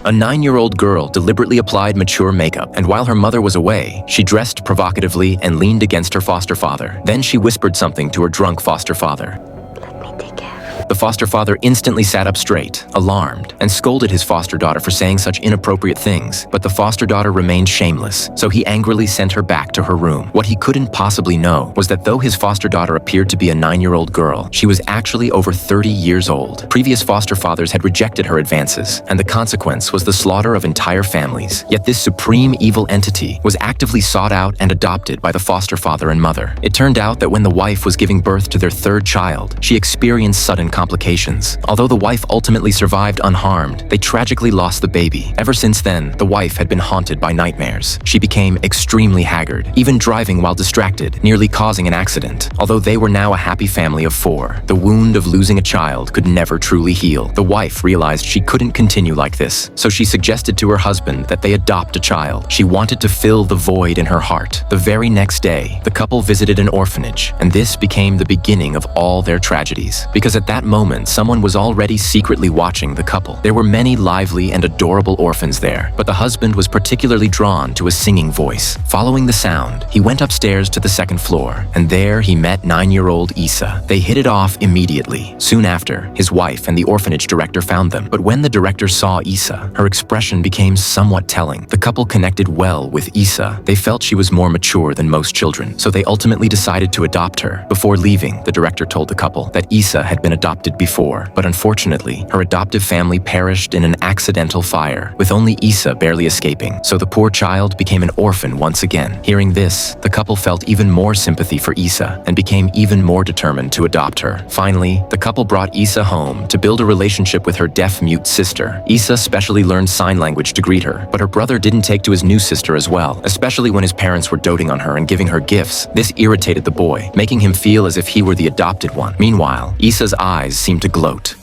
A 9-year-old girl deliberately applied mature makeup, and while her mother was away, she dressed provocatively and leaned against her foster father. Then she whispered something to her drunk foster father. The foster father instantly sat up straight, alarmed, and scolded his foster daughter for saying such inappropriate things, but the foster daughter remained shameless, so he angrily sent her back to her room. What he couldn't possibly know was that though his foster daughter appeared to be a 9-year-old girl, she was actually over 30 years old. Previous foster fathers had rejected her advances, and the consequence was the slaughter of entire families. Yet this supreme evil entity was actively sought out and adopted by the foster father and mother. It turned out that when the wife was giving birth to their third child, she experienced sudden complications. Although the wife ultimately survived unharmed, they tragically lost the baby. Ever since then, the wife had been haunted by nightmares. She became extremely haggard, even driving while distracted, nearly causing an accident. Although they were now a happy family of 4, the wound of losing a child could never truly heal. The wife realized she couldn't continue like this, so she suggested to her husband that they adopt a child. She wanted to fill the void in her heart. The very next day, the couple visited an orphanage, and this became the beginning of all their tragedies. Because at that moment, someone was already secretly watching the couple. There were many lively and adorable orphans there, but the husband was particularly drawn to a singing voice. Following the sound, he went upstairs to the second floor, and there he met 9-year-old Issa. They hit it off immediately. Soon after, his wife and the orphanage director found them, but when the director saw Issa, her expression became somewhat telling. The couple connected well with Issa. They felt she was more mature than most children, so they ultimately decided to adopt her. Before leaving, the director told the couple that Issa had been adopted before, but unfortunately, her adoptive family perished in an accidental fire, with only Issa barely escaping, so the poor child became an orphan once again. Hearing this, the couple felt even more sympathy for Issa and became even more determined to adopt her. Finally, the couple brought Issa home to build a relationship with her deaf-mute sister. Issa specially learned sign language to greet her, but her brother didn't take to his new sister as well, especially when his parents were doting on her and giving her gifts. This irritated the boy, making him feel as if he were the adopted one. Meanwhile, Issa's eyes seemed to gloat.